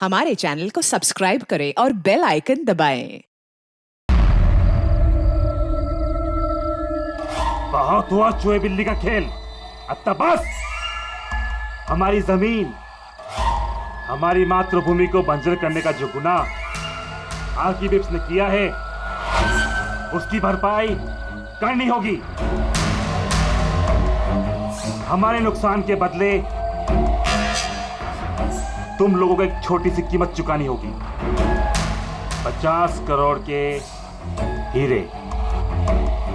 हमारे चैनल को सब्सक्राइब करें और बेल आइकन दबाएं। बहुत हुआ चूहे बिल्ली का खेल, अब तक बस। हमारी जमीन, हमारी मातृभूमि को बंजर करने का जो गुनाह आर्किबिप्स ने किया है, उसकी भरपाई करनी होगी। हमारे नुकसान के बदले तुम लोगों को एक छोटी सी कीमत चुकानी होगी। 50 करोड़ के हीरे,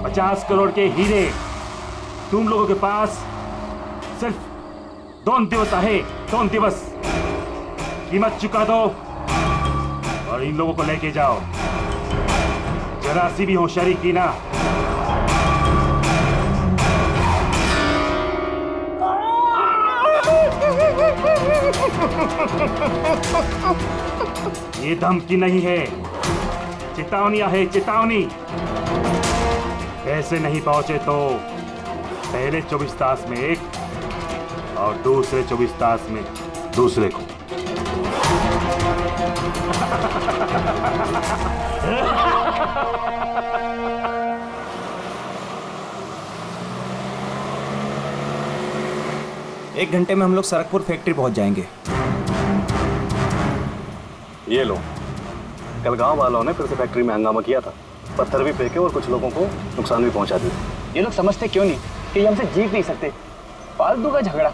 50 करोड़ के हीरे तुम लोगों के पास सिर्फ 2 दिवस आहे, 2 दिवस। कीमत चुका दो और इन लोगों को लेके जाओ। जरा सी भी होशियारी की ना, ये धमकी नहीं है, चेतावनी है, चेतावनी। पैसे नहीं पहुंचे तो पहले 24 तास में एक और दूसरे 24 तास में दूसरे को। एक घंटे में हम लोग सरकपुर फैक्ट्री पहुंच जाएंगे। ये लो, कल गांव वालों ने फिर से फैक्ट्री में हंगामा किया था, पत्थर भी फेंके और कुछ लोगों को नुकसान भी पहुंचा दिया। ये लोग समझते क्यों नहीं कि ये हमसे जीत नहीं सकते। फालतू का झगड़ा,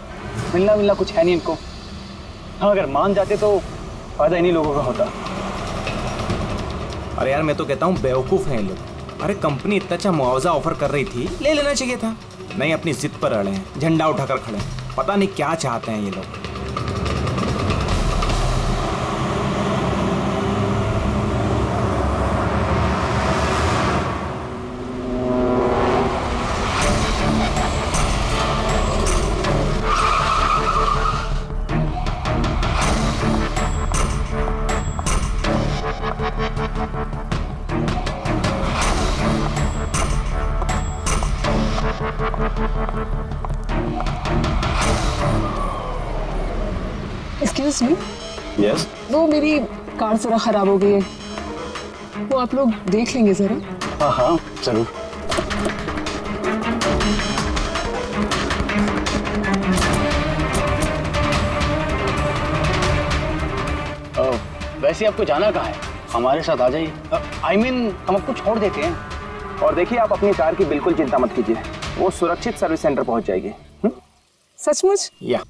मिलना कुछ है नहीं इनको। हाँ, अगर मान जाते तो फायदा इन्हीं लोगों का होता। अरे यार, मैं तो कहता हूँ बेवकूफ़ हैं ये लोग। अरे कंपनी इतना अच्छा मुआवजा ऑफर कर रही थी, ले लेना चाहिए था। नहीं, अपनी जिद पर अड़े हैं, झंडा उठाकर खड़े हैं। पता नहीं क्या चाहते हैं ये लोग। एक्सक्यूज मी, यस, वो मेरी कार जरा खराब हो गई है, वो आप लोग देख लेंगे जरा। हाँ हाँ जरूर। वैसे आपको जाना कहाँ है? हमारे साथ आ जाइए। I mean, हम आपको छोड़ देते हैं। और देखिए, आप अपनी कार की बिल्कुल चिंता मत कीजिए, वो सुरक्षित सर्विस सेंटर पहुंच जाएगी। सचमुच? या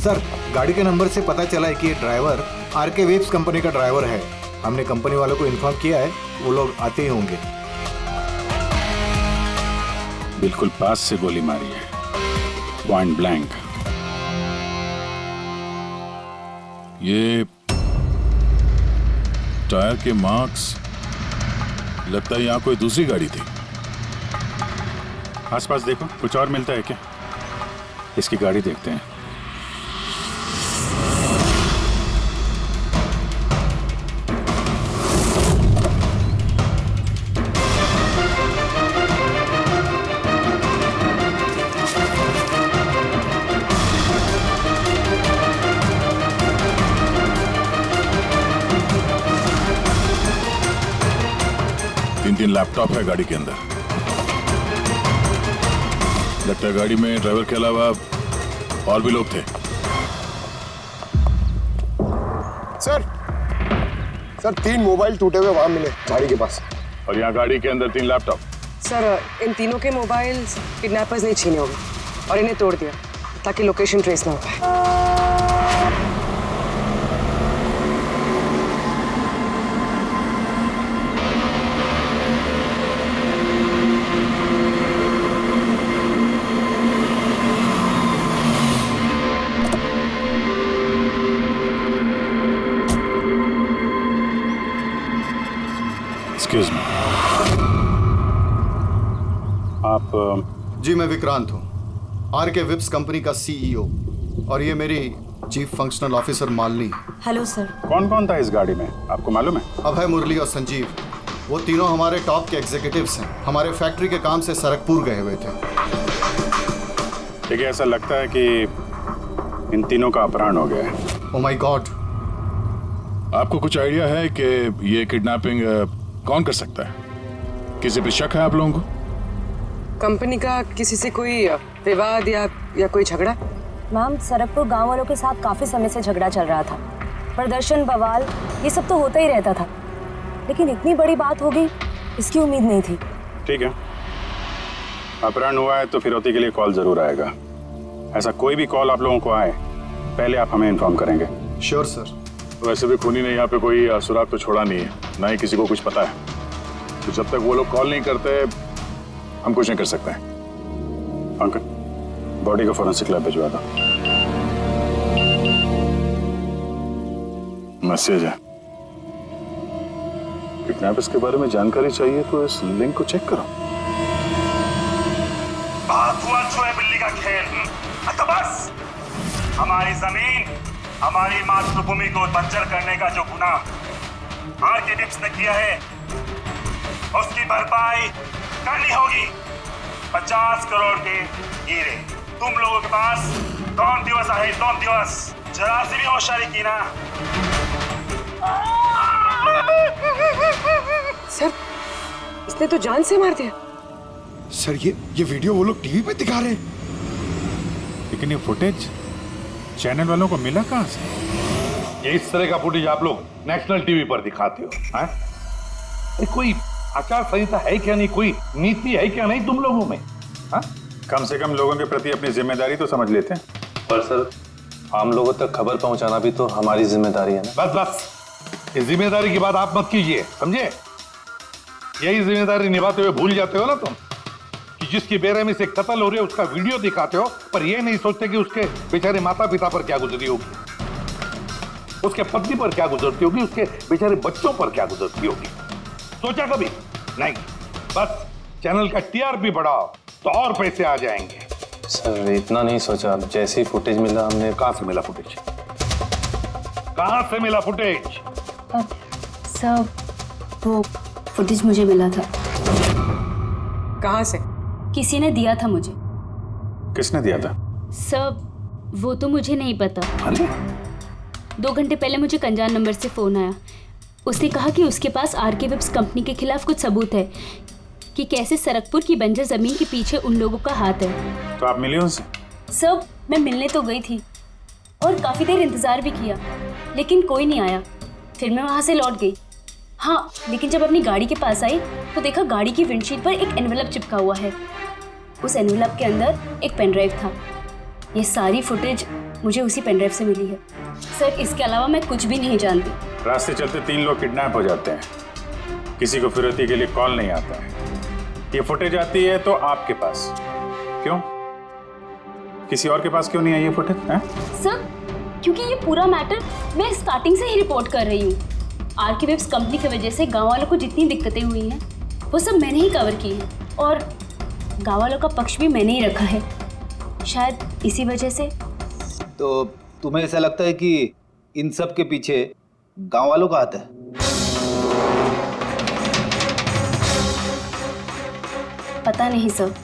सर, गाड़ी के नंबर से पता चला है कि ये ड्राइवर आरके वेब्स कंपनी का ड्राइवर है। हमने कंपनी वालों को इन्फॉर्म किया है, वो लोग आते ही होंगे। बिल्कुल पास से गोली मारी है, पॉइंट ब्लैंक। ये टायर के मार्क्स, लगता है यहाँ कोई दूसरी गाड़ी थी। आसपास देखो, कुछ और मिलता है क्या? इसकी गाड़ी देखते हैं। तीन लैपटॉप है गाड़ी के अंदर। लगता है गाड़ी में ड्राइवर के अलावा और भी लोग थे। सर 3 मोबाइल टूटे हुए वहां मिले गाड़ी के पास। और यहाँ गाड़ी के अंदर 3 लैपटॉप। सर, इन तीनों के मोबाइल किडनैपर्स ने छीने होंगे और इन्हें तोड़ दिया ताकि लोकेशन ट्रेस ना हो पाए। एक्सक्यूज मी, आप जी मैं विक्रांत हूँ, आरके विप्स कंपनी का सीईओ, और ये मेरी chief functional officer Malini. Hello sir. कौन कौन था इस गाड़ी में, आपको मालूम है? अभय, मुरली और संजीव, वो तीनों हमारे टॉप के एग्जीक्यूटिव्स हैं। हमारे फैक्ट्री के काम से सरकपुर गए हुए थे। देखिए, ऐसा लगता है कि इन तीनों का अपहरण हो गया है। Oh my God. आपको कुछ आइडिया है कि ये किडनैपिंग कौन कर सकता है? किसी पे शक है आप लोगों को? कंपनी का किसी से कोई विवाद या कोई झगड़ा? मैम, सरकपुर गांव वालों के साथ काफी समय से झगड़ा चल रहा था। प्रदर्शन, बवाल, ये सब तो होता ही रहता था, लेकिन इतनी बड़ी बात होगी इसकी उम्मीद नहीं थी। ठीक है, अपहरण हुआ है तो फिरौती के लिए कॉल जरूर आएगा। ऐसा कोई भी कॉल आप लोगों को आए, पहले आप हमें इन्फॉर्म करेंगे। Sure sir. वैसे भी खूनी ने यहाँ पे कोई सुराग तो छोड़ा नहीं है, ना ही किसी को कुछ पता है, तो जब तक वो लोग कॉल नहीं करते हम कुछ नहीं कर सकते हैं। अंकल, बॉडी को फोरेंसिक लैब भिजवा दो। मैसेज है, किडनैपर्स के बारे में जानकारी चाहिए तो इस लिंक को चेक करो। हुआ छुए बिल्ली का खेल। तो बस हमारी जमीन, हमारी मातृभूमि को बंजर करने का जो गुनाह आरके विप्स ने किया है, उसकी भरपाई करनी होगी। 50 करोड़ के हीरे तुम लोगों के पास 2 दिवस आए, 2 दिवस। जरा सी भी होशियारी की ना। सर, इसने तो जान से मार दिया। सर, ये वीडियो वो लोग टीवी पे दिखा रहे हैं। लेकिन ये फुटेज चैनल वालों को मिला कहां से? ये इस तरह का फुटेज आप लोग नेशनल टीवी पर दिखाते हो, हैं? कोई आचार संहिता है क्या नहीं, कोई नीति है क्या नहीं तुम लोगों में? हाँ? कम से कम लोगों के प्रति अपनी जिम्मेदारी तो समझ लेते हैं। पर सर, आम लोगों तक खबर पहुंचाना भी तो हमारी जिम्मेदारी है ना। बस बस, इस जिम्मेदारी की बात आप मत कीजिए, समझे? यही जिम्मेदारी निभाते हुए भूल जाते हो ना तुम कि जिसकी बेरहमी से कत्ल हो रही है उसका वीडियो दिखाते हो, पर यह नहीं सोचते कि उसके बेचारे माता पिता पर क्या गुजरी होगी, उसके पत्नी पर क्या गुजरती होगी, उसके बेचारे बच्चों पर क्या गुजरती होगी। सोचा कभी नहीं? बस चैनल का टीआरपी बढ़ाओ तो और पैसे आ जाएंगे। सर, इतना नहीं सोचा। जैसे ही फुटेज मिला हमने। कहां से मिला फुटेज? कहां से मिला फुटेज? सर, वो फुटेज मुझे मिला था। कहां से? किसी ने दिया था मुझे। किसने दिया था? सर, वो तो मुझे नहीं पता। 2 घंटे पहले मुझे कंजान नंबर से फोन आया। उसने कहा कि उसके पास आरके विप्स कंपनी के खिलाफ कुछ सबूत है कि कैसे सरकपुर की बंजर जमीन के पीछे उन लोगों का हाथ है। तो आप मिली उनसे? सर, मैं मिलने तो गई थी और काफी देर इंतजार भी किया, लेकिन कोई नहीं आया। फिर मैं वहां से लौट गई। हाँ, लेकिन जब अपनी गाड़ी के पास आई तो देखा गाड़ी की विंडशीट पर एक एनवेलप चिपका हुआ है। उस एनवेलप के अंदर एक पेन ड्राइव था। ये सारी फुटेज मुझे उसी पेन ड्राइव से मिली है। सर, इसके अलावा मैं कुछ भी नहीं जानती। रास्ते चलते 3 लोग किडनैप हो जाते हैं, किसी को फिरौती के लिए कॉल नहीं आता है। ये फुटेज आती है तो आपके पास क्यों? किसी और के पास क्यों नहीं आई ये फुटेज? सर, क्योंकि ये पूरा मैटर मैं स्टार्टिंग से ही रिपोर्ट कर रही हूँ। आरके विप्स कंपनी की वजह से गांव वालों को जितनी दिक्कतें हुई हैं वो सब मैंने ही कवर की है, और गांव वालों का पक्ष भी मैंने ही रखा है। शायद इसी वजह से। तो तुम्हें ऐसा लगता है कि इन सब के पीछे गांव वालों का हाथ है? पता नहीं सर,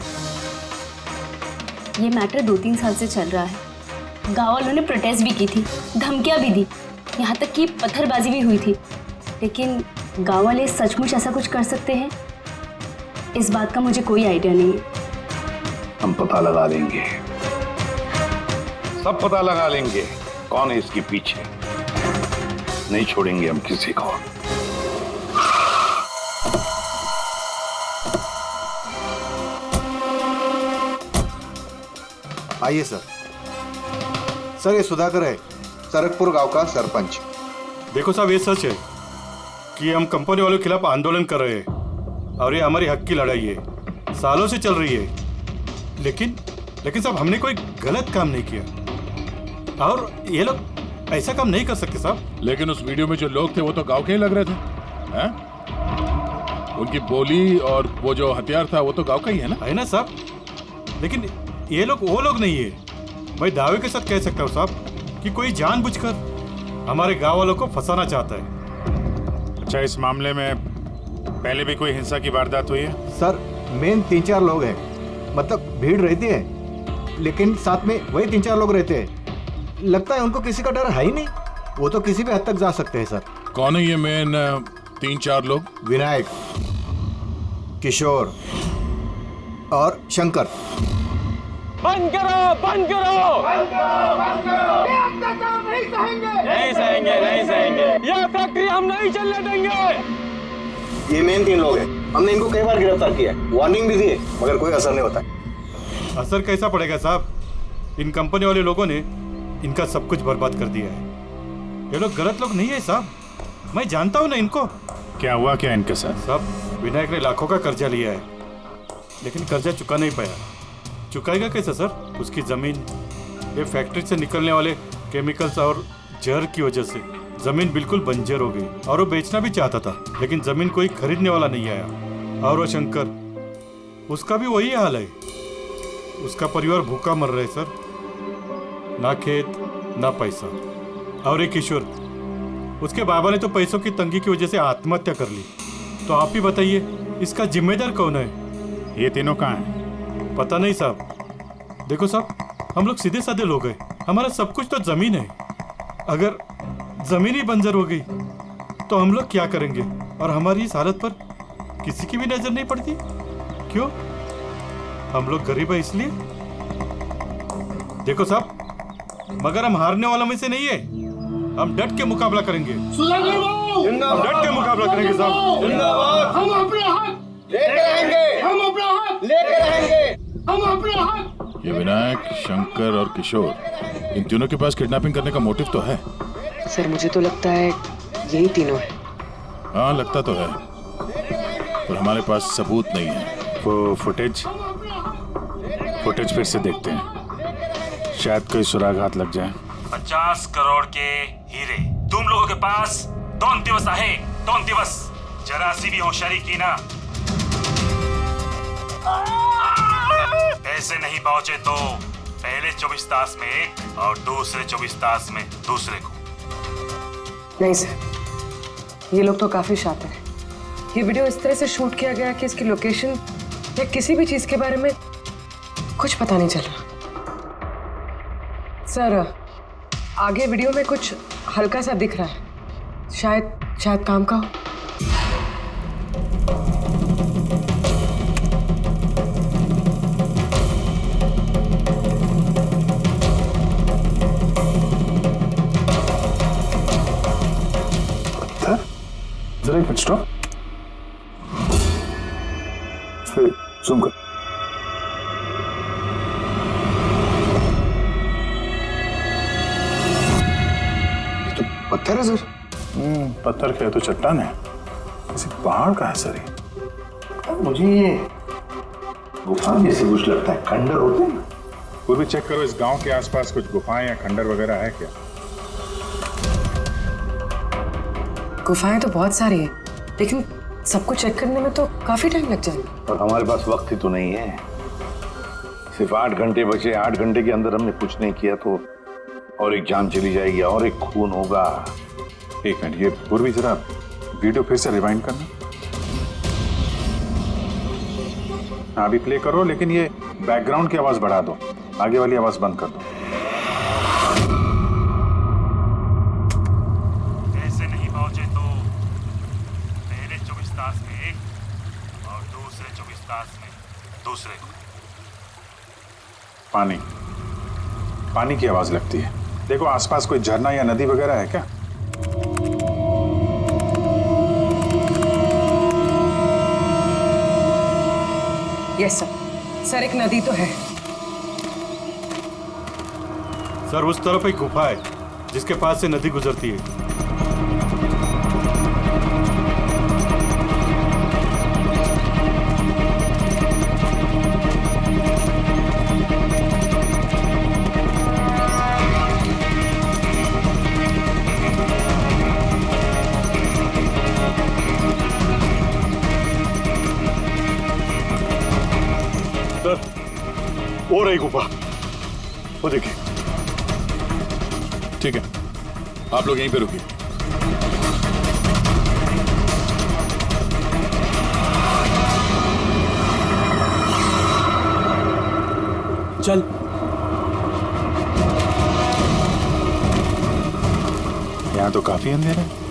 ये मैटर 2-3 साल से चल रहा है। गांव वालों ने प्रोटेस्ट भी की थी, धमकियां भी दी, यहाँ तक कि पत्थरबाजी भी हुई थी, लेकिन गांव वाले सचमुच ऐसा कुछ कर सकते हैं इस बात का मुझे कोई आइडिया नहीं है। हम पता लगा लेंगे, सब पता लगा लेंगे कौन है इसके पीछे। नहीं छोड़ेंगे हम किसी को। आइए सर। सर, ये सुधाकर है, सरकपुर गांव का सरपंच। देखो साहब, ये सच है कि हम कंपनी वालों के खिलाफ आंदोलन कर रहे हैं और ये हमारी हक की लड़ाई है, सालों से चल रही है। लेकिन साहब, हमने कोई गलत काम नहीं किया और ये लोग ऐसा काम नहीं कर सकते साहब। लेकिन उस वीडियो में जो लोग थे वो तो गांव के ही लग रहे थे, हैं? उनकी बोली और वो जो हथियार था वो तो गांव का ही है ना? है ना साहब, लेकिन ये लोग वो लोग नहीं है। मैं दावे के साथ कह सकता हूँ साहब कि कोई जानबूझकर हमारे गांव वालों को फंसाना चाहता है। अच्छा, इस मामले में पहले भी कोई हिंसा की वारदात हुई है? सर मेन 3-4 लोग हैं, मतलब भीड़ रहती है लेकिन साथ में वही 3-4 लोग रहते हैं। लगता है उनको किसी का डर है ही नहीं, वो तो किसी भी हद तक जा सकते हैं सर। कौन है ये मेन 3-4 लोग? विनायक, किशोर और शंकर। बंद करो, बंद करो, बंद करो, बंद करो। ये अत्याचार नहीं सहेंगे, नहीं सहेंगे, नहीं सहेंगे। ये फैक्ट्री हम नहीं चलने देंगे। ये मेन 3 लोग हैं। हमने इनको कई बार गिरफ्तार किया है, वार्निंग भी दी है, मगर कोई असर नहीं होता। असर कैसा पड़ेगा साहब? इन कंपनी वाले लोगों ने इनका सब कुछ बर्बाद कर दिया है। ये लोग गलत लोग नहीं है साहब, मैं जानता हूँ ना इनको। क्या हुआ क्या इनके साथ? साहब विनायक ने लाखों का कर्जा लिया है, लेकिन कर्जा चुका नहीं पाया। चुकाएगा कैसे सर? उसकी जमीन, ये फैक्ट्री से निकलने वाले केमिकल्स और जहर की वजह से जमीन बिल्कुल बंजर हो गई और वो बेचना भी चाहता था, लेकिन जमीन कोई खरीदने वाला नहीं आया। और वो शंकर, उसका भी वही हाल है। उसका परिवार भूखा मर रहा है सर, ना खेत ना पैसा। और एक किशोर, उसके बाबा ने तो पैसों की तंगी की वजह से आत्महत्या कर ली। तो आप ही बताइए इसका जिम्मेदार कौन है? ये तीनों कहाँ हैं? पता नहीं साहब। देखो साहब, हम लोग सीधे साधे लोग हैं, हमारा सब कुछ तो जमीन है। अगर जमीन ही बंजर हो गई तो हम लोग क्या करेंगे? और हमारी इस हालत पर किसी की भी नजर नहीं पड़ती। क्यों? हम लोग गरीब है इसलिए? देखो साहब, मगर हम हारने वालों में से नहीं है। हम डट के मुकाबला करेंगे, हम डट के मुकाबला करेंगे साहब। हम अपने हक लेकर रहेंगे, हम अपना हक लेकर रहेंगे, हम अपने हक। ये विनायक, शंकर और किशोर, इन तीनों के पास किडनैपिंग करने का मोटिव तो है। सर मुझे तो लगता है यही तीनों है। हाँ लगता तो है, पर हमारे पास सबूत नहीं है। वो फुटेज फिर से देखते हैं, शायद कोई सुराग हाथ लग जाए। 50 करोड़ के हीरे तुम लोगों के पास 2 दिवस आहे, 2 दिवस। जरा सी भी होशियारी की ना, पैसे नहीं पहुंचे तो पहले 24 तास में एक और दूसरे 24 तास में दूसरे को। नहीं सर, ये लोग तो काफी शातिर हैं। ये वीडियो इस तरह से शूट किया गया कि इसकी लोकेशन या किसी भी चीज के बारे में कुछ पता नहीं चल रहा। सर आगे वीडियो में कुछ हल्का सा दिख रहा है, शायद काम का हो। जरा एक मिनट स्टॉप, जूम कर। तो पत्थर है सर। पत्थर क्या, तो चट्टान है, किसी पहाड़ का है सर। मुझे ये गुफा जैसे कुछ लगता है, खंडर होते हैं। कोई भी चेक करो, इस गांव के आसपास कुछ गुफाएं या खंडर वगैरह है क्या? गुफाएं तो बहुत सारी है, लेकिन सबको चेक करने में तो काफी टाइम लग जाएगा। और हमारे पास वक्त ही तो नहीं है, सिर्फ 8 घंटे बचे। 8 घंटे के अंदर हमने कुछ नहीं किया तो और एक जान चली जाएगी और एक खून होगा। एक मिनट, ये पूर्वी जरा वीडियो फिर से रिवाइंड करना। हाँ अभी प्ले करो, लेकिन ये बैकग्राउंड की आवाज बढ़ा दो, आगे वाली आवाज बंद कर दो। पैसे नहीं पहुंचे तो पहले 24 तास में एक और दूसरे 24 तास में दूसरे को। पानी की आवाज लगती है। देखो आसपास कोई झरना या नदी वगैरह है क्या? यस सर, एक नदी तो है। सर उस तरफ एक गुफा है जिसके पास से नदी गुजरती है। वो रही गुफा, वो देखिए। ठीक है, आप लोग यहीं पे रुकिए। चल। यहाँ तो काफी अंधेरा है।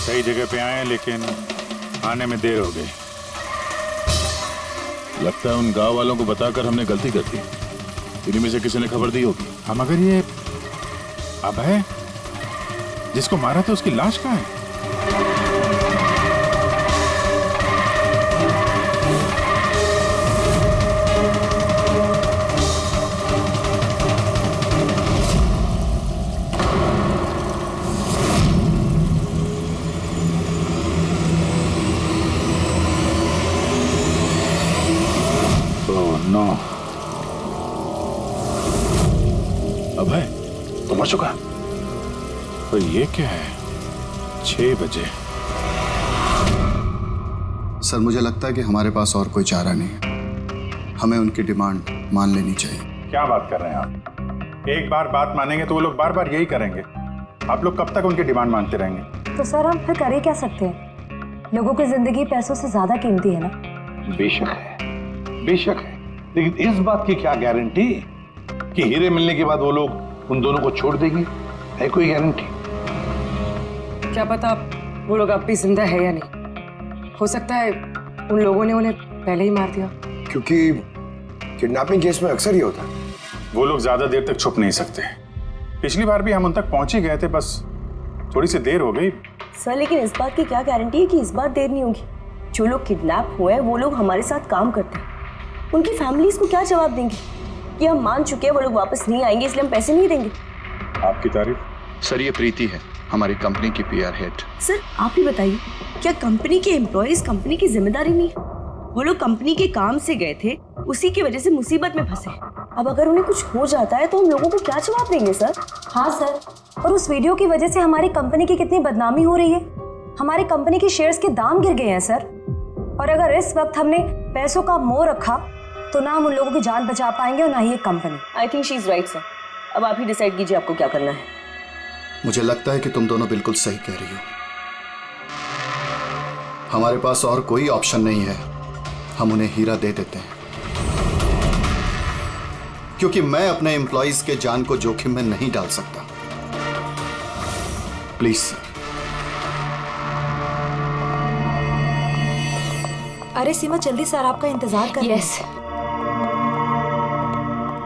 सही जगह पे आए लेकिन आने में देर हो गई। लगता है उन गांव वालों को बताकर हमने गलती कर दी। इन्हीं में से किसी ने खबर दी होगी। हम अगर ये अभय जिसको मारा था उसकी लाश कहाँ है? नो, अभय तो मर चुका। पर ये क्या है? 6 बजे। सर मुझे लगता है कि हमारे पास और कोई चारा नहीं है। हमें उनकी डिमांड मान लेनी चाहिए। क्या बात कर रहे हैं आप? एक बार बात मानेंगे तो वो लोग बार बार यही करेंगे। आप लोग कब तक उनकी डिमांड मानते रहेंगे? तो सर हम फिर कर ही क्या सकते हैं? लोगों की जिंदगी पैसों से ज्यादा कीमती है ना। बेशक है, बेशक है, लेकिन इस बात की क्या गारंटी कि हीरे मिलने के बाद वो लोग उन दोनों को छोड़ देंगे? है कोई गारंटी? क्या पता वो लोग अब भी जिंदा है या नहीं। हो सकता है उन लोगों ने उन्हें पहले ही मार दिया। क्योंकि किडनैपिंग केस में अक्सर ही होता है। वो लोग ज्यादा देर तक छुप नहीं सकते। पिछली बार भी हम उन तक पहुंच ही गए थे, बस थोड़ी सी देर हो गई। सर लेकिन इस बात की क्या गारंटी है कि इस बार देर नहीं होगी? जो लोग किडनैप हुए हैं वो लोग हमारे साथ काम करते हैं। उनकी फैमिलीज को क्या जवाब देंगे कि हम मान चुके हैं वो लोग वापस नहीं आएंगे इसलिए हम पैसे नहीं देंगे? आपकी तारीफ? सर ये प्रीति है, हमारी कंपनी की PR हेड। सर आप ही बताइए, क्या कंपनी के एम्प्लॉयज कंपनी की जिम्मेदारी नहीं है? वो लोग कंपनी के काम से गए थे, उसी की वजह से मुसीबत में फंसे। अब अगर उन्हें कुछ हो जाता है तो हम लोगों को क्या जवाब देंगे सर? हाँ सर, और उस वीडियो की वजह से हमारी कंपनी की कितनी बदनामी हो रही है। हमारी कंपनी के शेयर्स के दाम गिर गए हैं सर। और अगर इस वक्त हमने पैसों का मोह रखा तो ना हम उन लोगों की जान बचा पाएंगे और ना ही ये company. I think she is right sir. अब आप ही डिसाइड कीजिए आपको क्या करना है। मुझे लगता है कि तुम दोनों बिल्कुल सही कह रही हो। हमारे पास और कोई ऑप्शन नहीं है, हम उन्हें हीरा दे देते हैं। क्योंकि मैं अपने एम्प्लॉइज के जान को जोखिम में नहीं डाल सकता। प्लीज। अरे सीमा जल्दी सर आपका इंतजार कर। Yes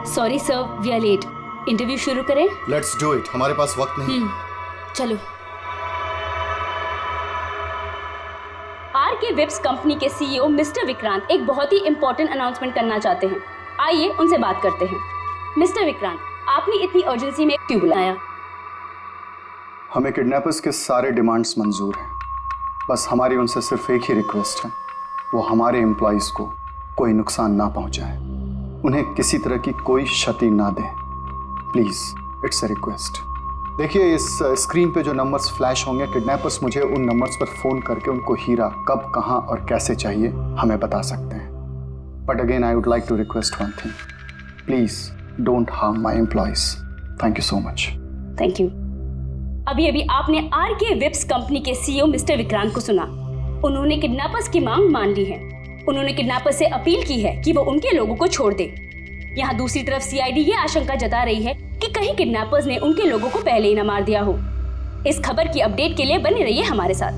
sorry sir, we are late. Interview शुरू करें? लेट्स डू इट, हमारे पास वक्त नहीं। चलो। आरके वेब्स कंपनी के CEO मिस्टर विक्रांत एक बहुत ही इंपॉर्टेंट अनाउंसमेंट करना चाहते हैं। आइए उनसे बात करते हैं। मिस्टर विक्रांत, आपने इतनी अर्जेंसी में क्यों बुलाया? हमें किडनैपर्स के सारे डिमांड्स मंजूर हैं। बस हमारी उनसे सिर्फ एक ही रिक्वेस्ट है, वो हमारे एम्प्लॉइज को कोई नुकसान ना पहुंचाए, उन्हें किसी तरह की कोई क्षति ना दें। Please, it's a request. देखिए इस स्क्रीन पे जो नंबर्स फ्लैश होंगे, किडनैपर्स मुझे उन नंबर्स पर फोन करके उनको हीरा कब, कहां और कैसे चाहिए हमें बता सकते हैं। But again I would like to request one thing, please don't harm my employees. Thank you so much. Thank you. अभी अभी आपने आरके वेब्स कंपनी के CEO मिस्टर विक्रांत को सुना। उन्होंने किडनैपर्स की मांग मान ली है। उन्होंने किडनैपर्स से अपील की है कि वो उनके लोगों को छोड़ दे। यहाँ दूसरी तरफ CID ये आशंका जता रही है कि कहीं किडनैपर्स ने उनके लोगों को पहले ही न मार दिया हो। इस खबर की अपडेट के लिए बने रहिए हमारे साथ।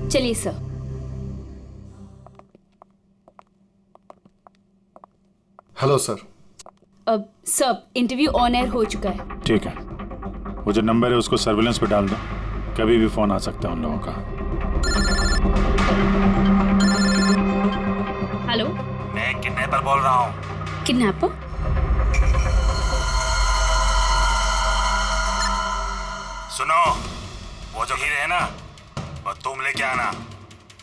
चलिए सर। Hello sir. अब सब इंटरव्यू ऑन एयर हो चुका है। ठीक है, वो जो नंबर है उसको सर्विलेंस पे डाल दो, कभी भी फोन आ सकता है उन लोगों का। हेलो, मैं किडनैपर बोल रहा हूँ। किडनैपर? सुनो, वो जो हीरे है ना, तुम लेके आना।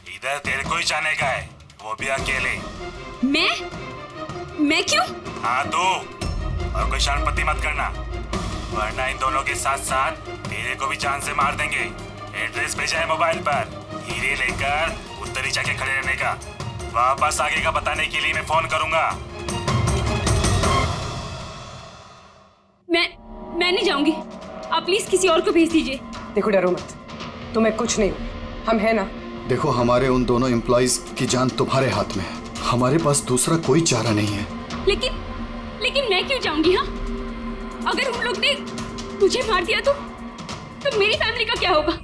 इधर तेरे को ही जाने का है, वो भी अकेले। मैं क्यों? हाँ तू, और कोई शर्मपति मत करना, वरना इन दोनों के साथ साथ तेरे को भी जान से मार देंगे। एड्रेस भेजा है मोबाइल पर, हीरे लेकर उधर ही जाके खड़े रहने का। वापस आगे का बताने के लिए मैं फोन करूंगा। मैं नहीं जाऊंगी, आप प्लीज किसी और को भेज दीजिए। देखो डरो मत, तुम्हें कुछ नहीं, हम हैं ना। देखो हमारे उन दोनों एम्प्लॉइज की जान तुम्हारे हाथ में है, हमारे पास दूसरा कोई चारा नहीं है। लेकिन मैं क्यों जाऊंगी? हाँ, अगर उन लोग ने मुझे मार दिया तो मेरी फैमिली का क्या होगा?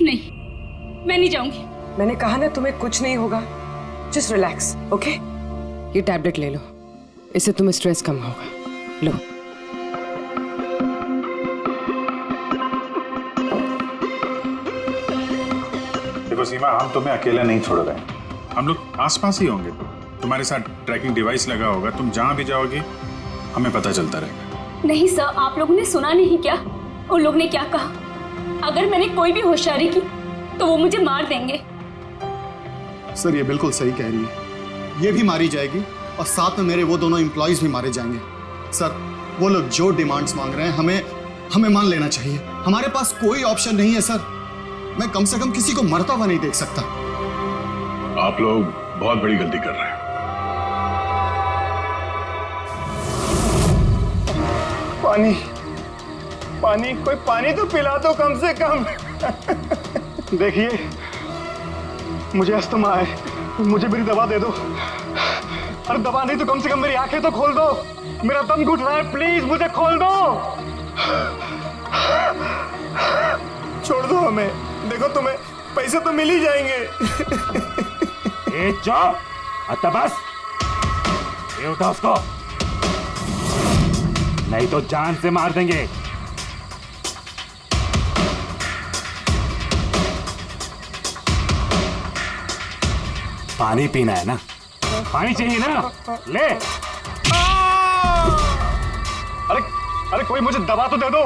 नहीं, मैं नहीं जाऊंगी। मैंने कहा ना तुम्हें कुछ नहीं होगा, जस्ट रिलैक्स, ओके? ये टैबलेट ले लो, इससे तुम्हें स्ट्रेस कम होगा। लो। देखो सीमा, हम तुम्हें अकेला नहीं छोड़ रहे हैं, हम लोग आसपास ही होंगे। तुम्हारे साथ ट्रैकिंग डिवाइस लगा होगा, तुम जहां भी जाओगी हमें पता चलता रहेगा। नहीं सर, आप लोगों ने सुना नहीं क्या उन लोग ने क्या कहा? अगर मैंने कोई भी होशियारी की तो वो मुझे मार देंगे। सर ये बिल्कुल सही कह रही है, ये भी मारी जाएगी और साथ में मेरे वो दोनों एम्प्लॉइज भी मारे जाएंगे। सर वो लोग जो डिमांड्स मांग रहे हैं हमें मान लेना चाहिए, हमारे पास कोई ऑप्शन नहीं है सर। मैं कम से कम किसी को मरता हुआ नहीं देख सकता। आप लोग बहुत बड़ी गलती कर रहे हैं। पानी, कोई पानी तो पिला दो कम से कम। देखिए मुझे अस्थमा है, मुझे मेरी दवा दे दो। अरे दवा नहीं तो कम से कम मेरी आंखें तो खोल दो, मेरा दम घुट रहा है, प्लीज मुझे खोल दो। छोड़ दो हमें, देखो तुम्हें पैसे तो मिल ही जाएंगे। ए चुप, आता बस, ये उठा उसको, नहीं तो जान से मार देंगे। पानी पीना है ना? पानी चाहिए ना? ले। अरे कोई मुझे दवा तो दे दो।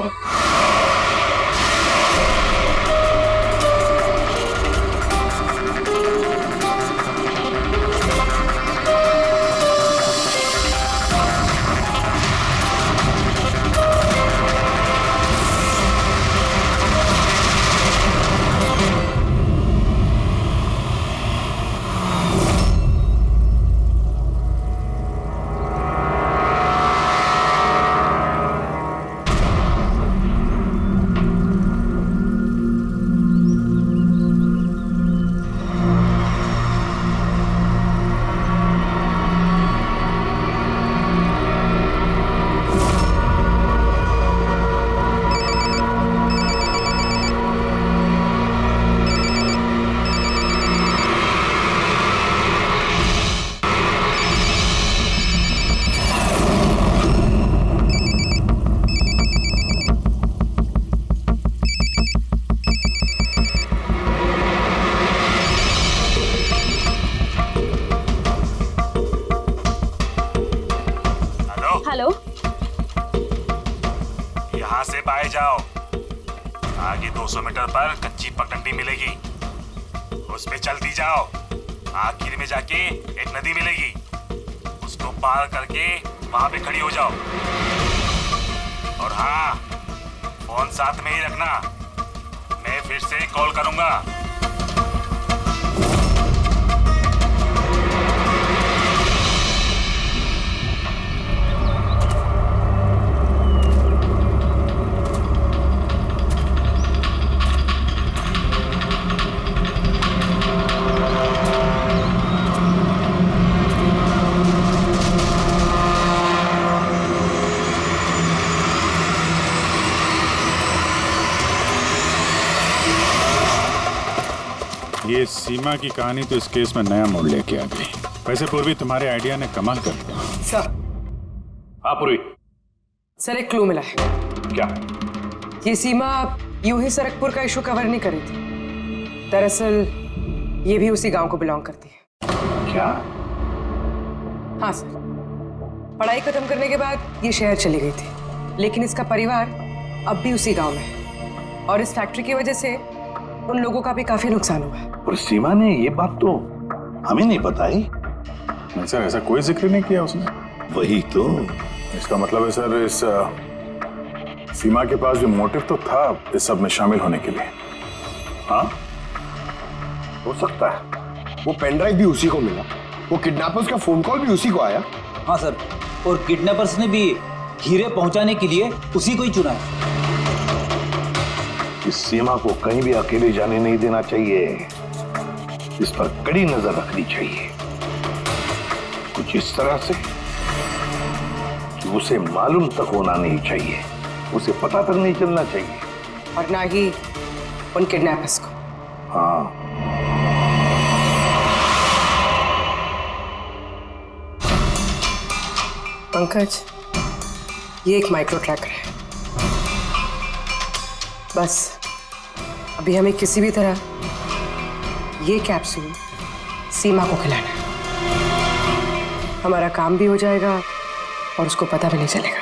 हेलो, यहाँ से बाहर जाओ, आगे 200 मीटर पर कच्ची पगडंडी मिलेगी, उस पे चलती जाओ। आखिर में जाके एक नदी मिलेगी, उसको पार करके वहां पे खड़ी हो जाओ। और हाँ, फोन साथ में ही रखना, मैं फिर से कॉल करूंगा। ये सीमा की कहानी तो इस केस में नया मोड़ लेके आ गई। वैसे पूर्वी, तुम्हारे आइडिया ने कमाल कर दिया। सर। हाँ पूर्वी। सर एक क्लू मिला है। क्या? ये सीमा यूं ही सरकपुर का इशू कवर नहीं करी थी, दरअसल ये भी उसी गांव को बिलोंग करती है। क्या? हाँ सर, पढ़ाई खत्म करने के बाद ये शहर चली गई थी, लेकिन इसका परिवार अब भी उसी गांव में है और इस फैक्ट्री की वजह से उन लोगों का भी काफी नुकसान हुआ। और सीमा ने ये बात तो हमें नहीं बताई। नहीं सर, ऐसा कोई जिक्र नहीं किया उसने। वही तो। इसका मतलब है सर, इस सीमा के पास भी मोटिव तो था इस सब में शामिल होने के लिए। हाँ, हो सकता है। वो पेन ड्राइव भी उसी को मिला, वो किडनैपर्स का फोन कॉल भी उसी को आया। हाँ सर, और किडनैपर्स ने भी हीरे पहुंचाने के लिए उसी को ही चुना है। इस सीमा को कहीं भी अकेले जाने नहीं देना चाहिए, इस पर कड़ी नजर रखनी चाहिए, कुछ इस तरह से कि उसे मालूम तक होना नहीं चाहिए, उसे पता तक नहीं चलना चाहिए, और ना ही उन किडनैपर्स को। हाँ, पंकज, ये एक माइक्रो ट्रैकर है। बस अभी हमें किसी भी तरह ये कैप्सूल सीमा को खिलाना है। हमारा काम भी हो जाएगा और उसको पता भी नहीं चलेगा।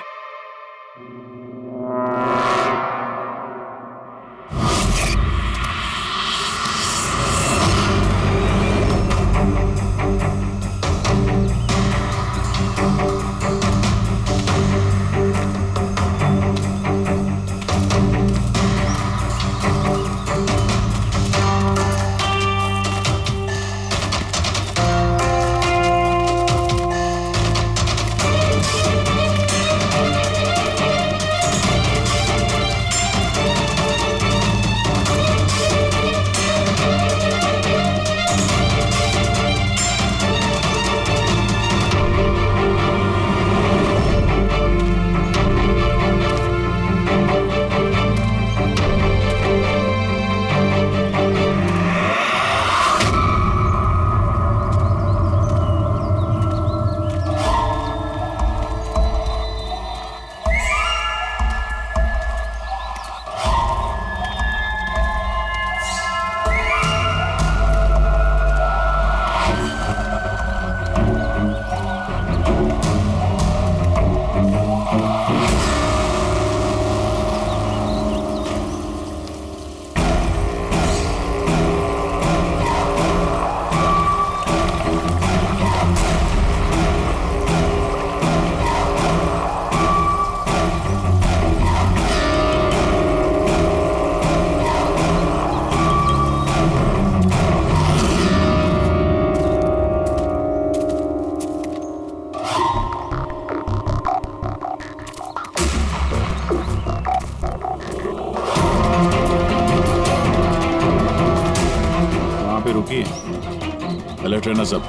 अलर्ट रहना सब,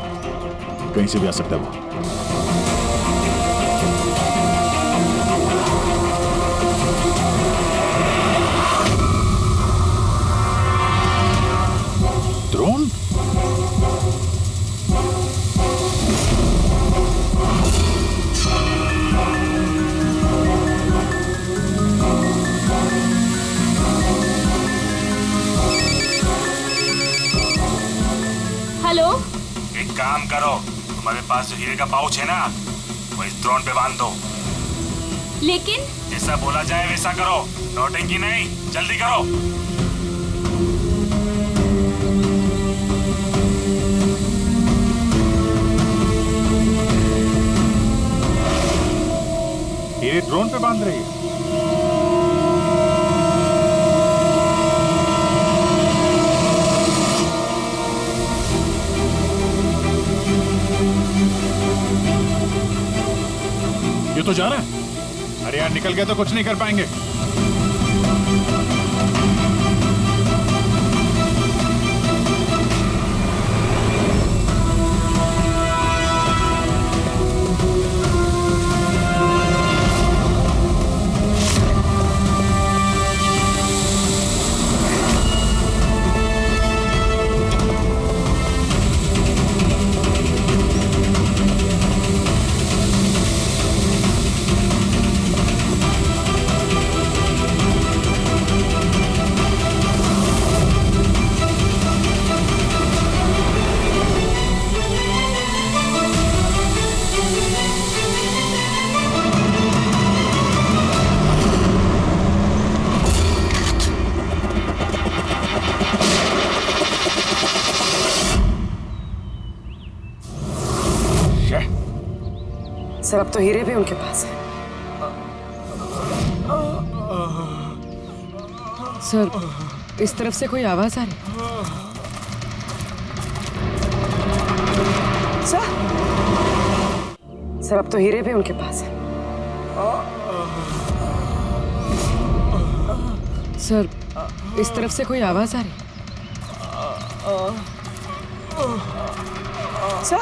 कहीं से भी आ सकता है वो। ड्रोन? हेलो, एक काम करो, तुम्हारे पास जो हीरे का पाउच है ना, वो इस ड्रोन पे बांध दो। लेकिन जैसा बोला जाए वैसा करो, नौटंकी नहीं, जल्दी करो। ये ड्रोन पे बांध रही है। ये तो जा रहा है। अरे यार, निकल गया तो कुछ नहीं कर पाएंगे। सर अब तो हीरे भी उनके पास है। सर इस तरफ से कोई आवाज आ रही है। सर अब तो हीरे भी उनके पास है। सर इस तरफ से कोई आवाज आ रही है। सर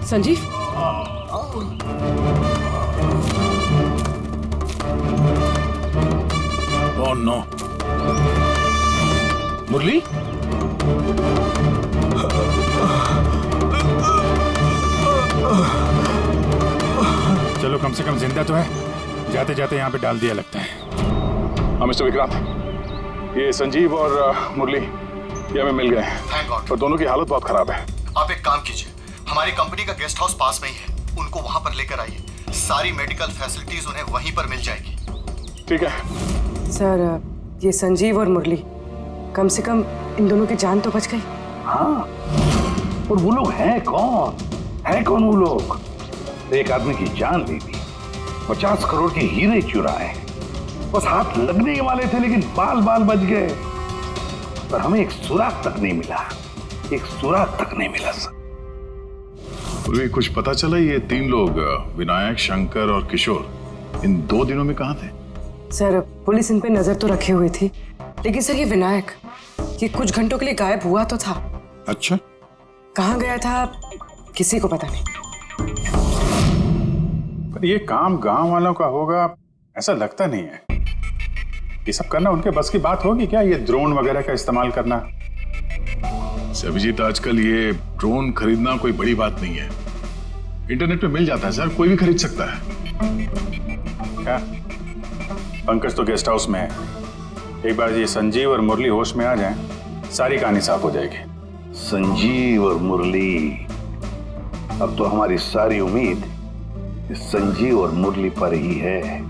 संजीव, ओह नो, मुरली? चलो कम से कम जिंदा तो है। जाते जाते यहाँ पे डाल दिया लगता है। हाँ मिस्टर विक्रांत, ये संजीव और मुरली ये हमें मिल गए हैं, पर दोनों की हालत बहुत खराब है। आप एक काम कीजिए, हमारी कंपनी का गेस्ट हाउस पास में ही है, उनको वहां पर लेकर आइए। सारी मेडिकल फैसिलिटीज उन्हें वहीं पर मिल जाएगी। ठीक है सर। ये संजीव और मुरली, कम से कम इन दोनों की जान तो बच गई। हाँ, और वो लोग हैं कौन? हैं कौन वो लोग? एक आदमी की जान ले ली, 50 करोड़ के हीरे चुराए, बस हाथ लगने ही वाले थे लेकिन बाल बाल बच गए। पर हमें एक सुराग तक नहीं मिला, एक सुराग तक नहीं मिला सर। कुछ पता चला ये 3 लोग विनायक, शंकर और किशोर इन 2 दिनों में कहाँ थे? सर पुलिस इन पे नजर तो रखे हुए थी, लेकिन सर ये विनायक ये कुछ घंटों के लिए गायब हुआ तो था। अच्छा, कहाँ गया था किसी को पता नहीं। पर ये काम गांव वालों का होगा ऐसा लगता नहीं है। ये सब करना उनके बस की बात होगी क्या? ये ड्रोन वगैरह का इस्तेमाल करना? अभिजीत, आजकल ये ड्रोन खरीदना कोई बड़ी बात नहीं है। इंटरनेट पे मिल जाता है सर, कोई भी खरीद सकता है। क्या पंकज तो गेस्ट हाउस में है, एक बार ये संजीव और मुरली होश में आ जाएं, सारी कहानी साफ हो जाएगी। संजीव और मुरली, अब तो हमारी सारी उम्मीद संजीव और मुरली पर ही है।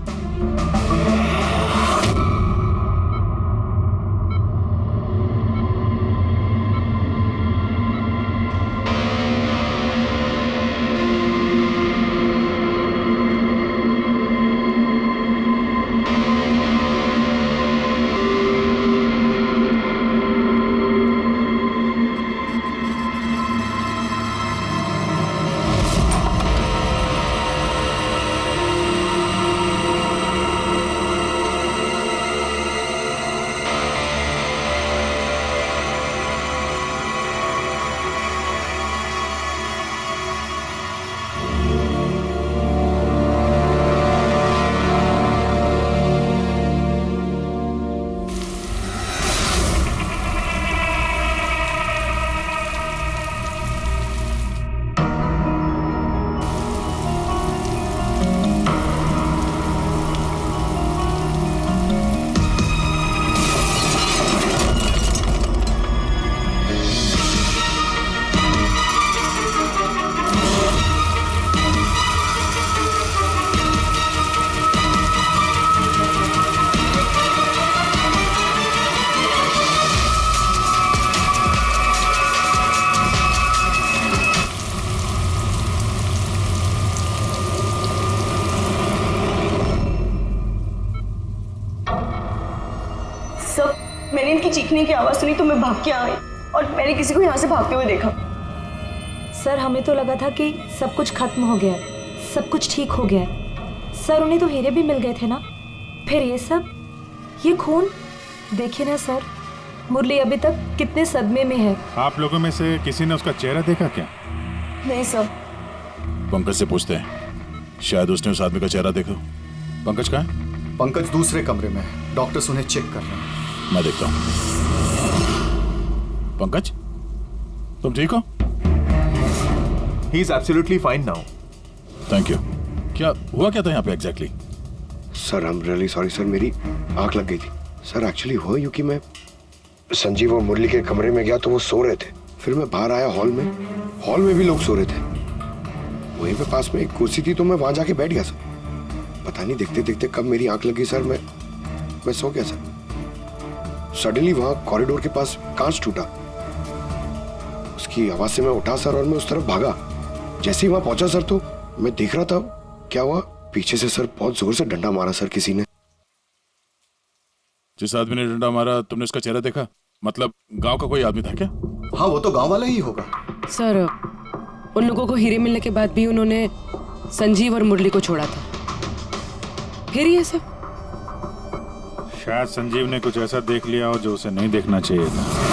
मैंने इनकी चीखने की आवाज सुनी तो मैं भाग के आई और मैंने किसी को यहाँ से भागते हुए देखा। सर हमें तो लगा था कि सब कुछ खत्म हो गया है, सब कुछ ठीक हो गया है। सर उन्हें तो हीरे भी मिल गए थे ना, फिर ये सब, ये खून देखिए ना सर। मुरली अभी तक कितने सदमे में है। आप लोगों में से किसी ने उसका चेहरा देखा क्या? नहीं सर। पंकज से पूछते हैं, शायद उसने उस आदमी का चेहरा देखा। पंकज कहाँ है? पंकज दूसरे कमरे में है, डॉक्टर्स उन्हें चेक कर रहे हैं। मैं देखता हूँ। पंकज, तुम ठीक हो? He is absolutely fine now. Thank you. क्या हुआ क्या था यहाँ पे exactly? Sir I am really sorry sir, मेरी आंख लग गई थी। सर एक्चुअली हुआ यूं कि मैं संजीव और मुरली के कमरे में गया तो वो सो रहे थे, फिर मैं बाहर आया हॉल में भी लोग सो रहे थे। वहीं पे पास में एक कुर्सी थी तो मैं वहां जाके बैठ गया सर। पता नहीं देखते देखते कब मेरी आंख लगी सर, मैं सो गया सर। सडनली वहां कॉरिडोर के पास कांच टूटा उसकी आवाज से मैं उठा सर और मैं उस तरफ भागा। जैसे ही वहां पहुंचा सर तो मैं देख रहा था क्या हुआ, पीछे से सर बहुत जोर से डंडा मारा सर किसी ने। जिस आदमी ने डंडा मारा तुमने उसका चेहरा देखा? मतलब गांव का कोई आदमी था क्या? हाँ वो तो गांव वाला ही होगा। सर उन लोगों को हीरे मिलने के बाद भी उन्होंने संजीव और मुरली को छोड़ा था, फिर ये सब। शायद संजीव ने कुछ ऐसा देख लिया हो जो उसे नहीं देखना चाहिए था।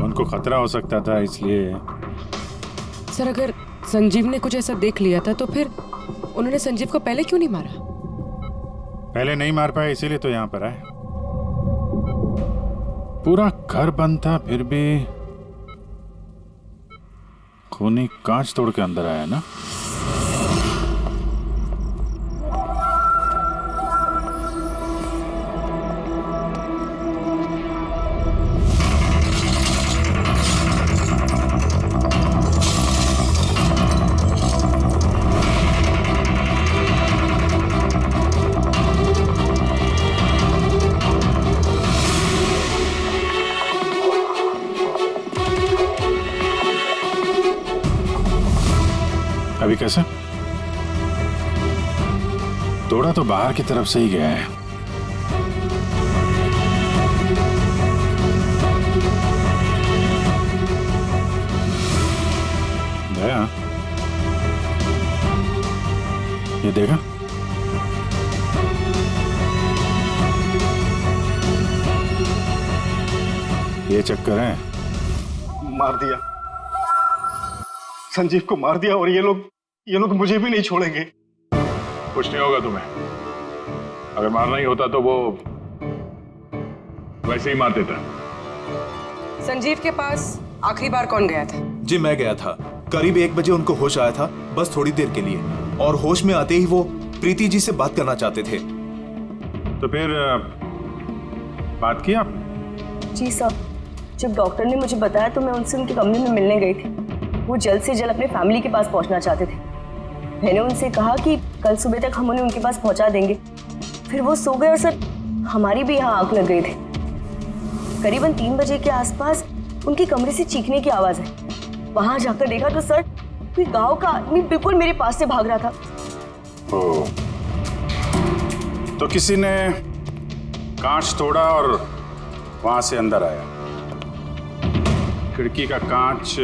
उनको खतरा हो सकता था इसलिए। सर अगर संजीव ने कुछ ऐसा देख लिया था तो फिर उन्होंने संजीव को पहले क्यों नहीं मारा? पहले नहीं मार पाए इसीलिए तो यहाँ पर आए। पूरा घर बंद था फिर भी खूनी कांच तोड़ के अंदर आया ना। अभी कैसे? तोड़ा तो बाहर की तरफ से ही गया है। गया? ये देखा? ये चक्कर है। मार दिया, संजीव को मार दिया और ये लोग मुझे भी नहीं छोड़ेंगे। कुछ नहीं होगा तुम्हें। अगर मारना ही होता तो वो वैसे ही मार देता। संजीव के पास आखिरी बार कौन गया था? जी मैं गया था। करीब 1 बजे उनको होश आया था, बस थोड़ी देर के लिए, और होश में आते ही वो प्रीति जी से बात करना चाहते थे। तो फिर बात की आप? जी सर, जब डॉक्टर ने मुझे बताया तो मैं उनसे उनके कमरे में मिलने गई थी। वो जल्द से जल्द अपने फैमिली के पास पहुंचना चाहते थे। मैंने उनसे कहा कि कल सुबह तक हम उन्हें उनके पास पहुंचा देंगे। फिर वो सो गए और सर हमारी भी यहाँ आंख लग गई थी। करीबन 3 बजे के आसपास उनके कमरे से चीखने की आवाज है। वहां जाकर देखा तो सर कोई गांव का आदमी बिल्कुल मेरे पास से भाग रहा था। ओ, तो किसी ने कांच तोड़ा और वहां से अंदर आया। खिड़की का कांच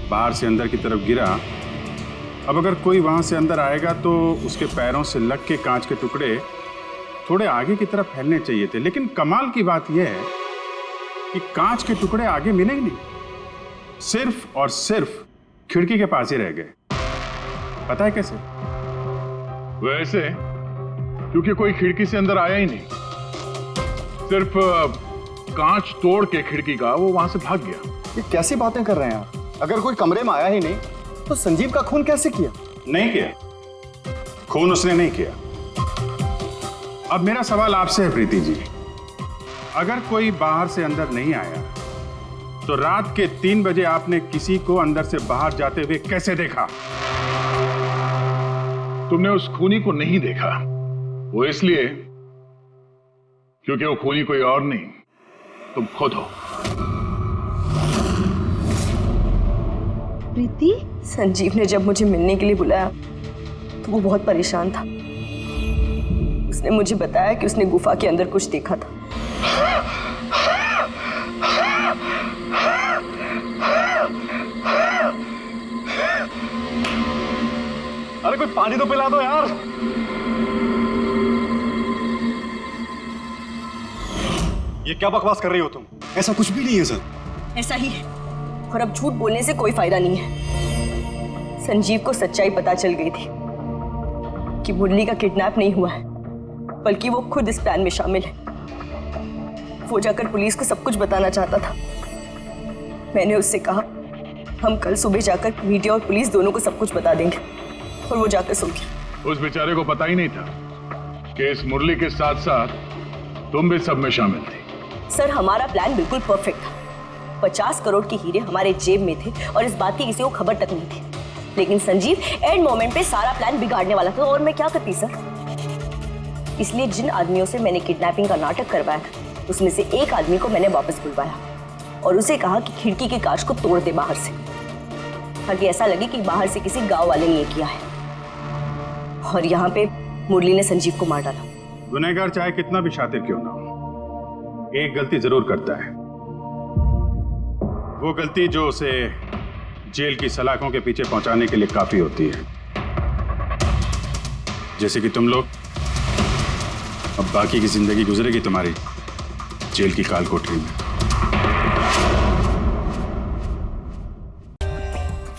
बाहर से अंदर की तरफ गिरा। अब अगर कोई वहां से अंदर आएगा तो उसके पैरों से लग के कांच के टुकड़े थोड़े आगे की तरफ फैलने चाहिए थे, लेकिन कमाल की बात यह है कि कांच के टुकड़े आगे मिले ही नहीं, सिर्फ और सिर्फ खिड़की के पास ही रह गए। पता है कैसे? वैसे क्योंकि कोई खिड़की से अंदर आया ही नहीं, सिर्फ कांच तोड़ के खिड़की का वो वहां से भाग गया। ये कैसी बातें कर रहे हैं आप? अगर कोई कमरे में आया ही नहीं तो संजीव का खून कैसे किया? नहीं किया, खून उसने नहीं किया। अब मेरा सवाल आपसे है प्रीति जी, अगर कोई बाहर से अंदर नहीं आया तो रात के 3 बजे आपने किसी को अंदर से बाहर जाते हुए कैसे देखा? तुमने उस खूनी को नहीं देखा, वो इसलिए क्योंकि वो खूनी कोई और नहीं, तुम खुद हो। प्रीति, संजीव ने जब मुझे मिलने के लिए बुलाया तो वो बहुत परेशान था। उसने मुझे बताया कि उसने गुफा के अंदर कुछ देखा था। अरे कोई पानी तो पिला दो यार। ये क्या बकवास कर रही हो तुम? ऐसा कुछ भी नहीं है सर। ऐसा ही है, और अब झूठ बोलने से कोई फायदा नहीं है। संजीव को सच्चाई पता चल गई थी कि मुरली का किडनैप नहीं हुआ है, बल्कि वो खुद इस प्लान में शामिल है। वो जाकर पुलिस को सब कुछ बताना चाहता था। मैंने उससे कहा हम कल सुबह जाकर मीडिया और पुलिस दोनों को सब कुछ बता देंगे, और वो जाकर सो गया। उस बेचारे को पता ही नहीं था कि इस मुरली के साथ साथ तुम भी सब में शामिल थी। सर हमारा प्लान बिल्कुल परफेक्ट था। 50 करोड़ के हीरे हमारे जेब में थे और इस बात की किसी को खबर तक नहीं थी। लेकिन संजीव एंड मोमेंट पे सारा प्लान बिगाड़ने वाला था और मैं क्या करती सर। इसलिए जिन आदमियों से मैंने किडनैपिंग का नाटक करवाया था उसमें से एक आदमी को मैंने वापस बुलवाया और उसे कहा कि खिड़की के कांच को तोड़ दे बाहर से, ताकि ऐसा लगे कि बाहर से किसी गांव वाले ने ये किया है। और यहाँ पे मुरली ने संजीव को मार डाला। गुनहगार चाहे कितना भी शातिर क्यों ना हो, एक गलती जरूर करता है। वो गलती जो उसे जेल की सलाखों के पीछे पहुंचाने के लिए काफी होती है। जैसे कि तुम लोग, अब बाकी की जिंदगी गुजरेगी तुम्हारी जेल की काल कोठरी में।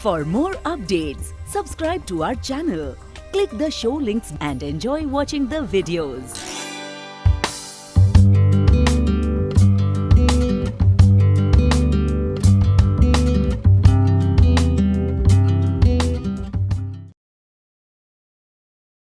For more updates, subscribe to our channel, click the show links and enjoy watching the videos.